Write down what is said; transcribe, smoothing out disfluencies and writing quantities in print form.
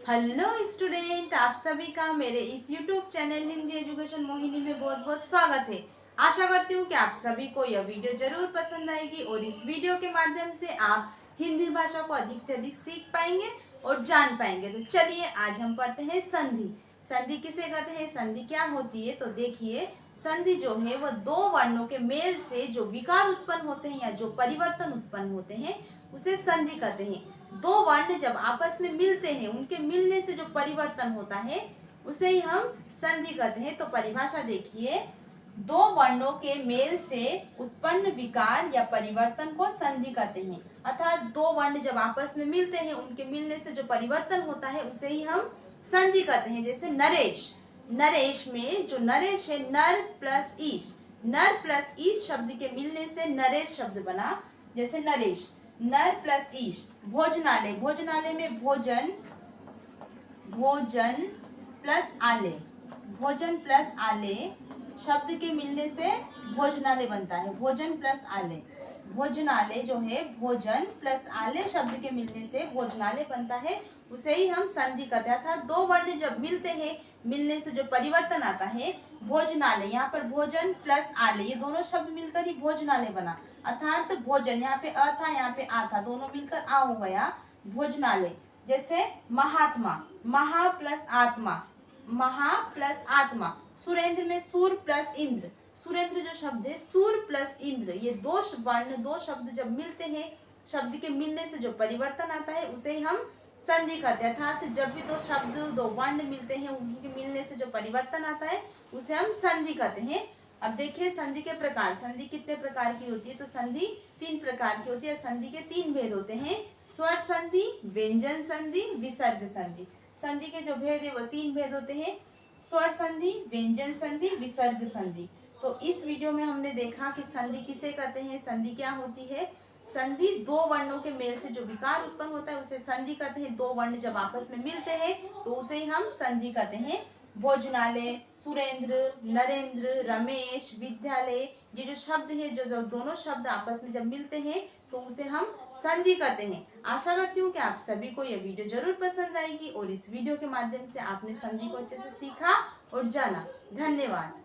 Hello student, आप सभी का मेरे इस YouTube channel Hindi education Mohini में बहुत बहुत स्वागत है। आशा करती हूँ कि आप सभी को यह वीडियो जरूर पसंद आएगी और इस वीडियो के माध्यम से आप हिंदी भाषा को अधिक से अधिक सीख पाएंगे और जान पाएंगे। तो चलिए आज हम पढ़ते हैं संधि। संधि किसे कहते हैं, संधि क्या होती है? तो देखिए, संधि जो है वह दो वर्णों के मेल से जो विकार उत्पन्न होते हैं या जो परिवर्तन उत्पन्न होते हैं उसे संधि कहते हैं। दो वर्ण जब आपस में मिलते हैं, उनके मिलने से जो परिवर्तन होता है उसे ही हम संधि कहते हैं। तो परिभाषा देखिए, दो वर्णों के मेल से उत्पन्न विकार या परिवर्तन को संधि कहते हैं। अर्थात दो वर्ण जब आपस में मिलते हैं, उनके मिलने से जो परिवर्तन होता है उसे ही हम संधि कहते हैं। जैसे नरेश, नरेश में जो नरेश है, नर प्लस ईश, नर प्लस ईश शब्द के मिलने से नरेश शब्द बना। जैसे नरेश, नर प्लस ईश। भोजनालय, भोजनालय में भोजन, भोजन प्लस आले, भोजन प्लस आले शब्द के मिलने से भोजनालय बनता है। भोजन प्लस आले, भोजनालय जो है भोजन प्लस आले शब्द के मिलने से भोजनालय बनता है, उसे ही हम संधि कहते हैं। अर्थात दो वर्ण जब मिलते हैं, मिलने से जो परिवर्तन आता है, भोजनालय, यहाँ पर भोजन प्लस आले ये दोनों शब्द मिलकर ही भोजनालय बना। अर्थात भोजन, यहाँ पे अ था, यहाँ पे आ था, दोनों मिलकर आ हो गया भोजनालय। जैसे महात्मा, महा प्लस आत्मा, महा प्लस आत्मा। सुरेंद्र में सूर प्लस इंद्र, सुरेंद्र जो शब्द है सूर प्लस इंद्र, ये दो वर्ण, दो शब्द जब मिलते हैं, शब्द के मिलने से जो परिवर्तन आता है उसे ही हम संधि कहते हैं। अर्थात जब भी दो शब्द, दो वर्ण मिलते हैं, उनके मिलने से जो परिवर्तन आता है उसे हम संधि कहते हैं। अब देखिए संधि के प्रकार, संधि कितने प्रकार की होती है? तो संधि तीन प्रकार की होती है। संधि के तीन भेद होते हैं, स्वर संधि, व्यंजन संधि, विसर्ग संधि। संधि के जो भेद है वो तीन भेद होते हैं, स्वर संधि, व्यंजन संधि, विसर्ग संधि। तो इस वीडियो में हमने देखा कि संधि किसे कहते हैं, संधि क्या होती है। संधि दो वर्णों के मेल से जो विकार उत्पन्न होता है उसे संधि कहते हैं। दो वर्ण जब आपस में मिलते हैं तो उसे ही हम संधि कहते हैं। भोजनालय, सुरेंद्र, नरेंद्र, रमेश, विद्यालय, ये जो शब्द है, जो दोनों शब्द आपस में जब मिलते हैं तो उसे हम संधि कहते हैं। आशा करती हूँ कि आप सभी को यह वीडियो जरूर पसंद आएगी और इस वीडियो के माध्यम से आपने संधि को अच्छे से सीखा और जाना। धन्यवाद।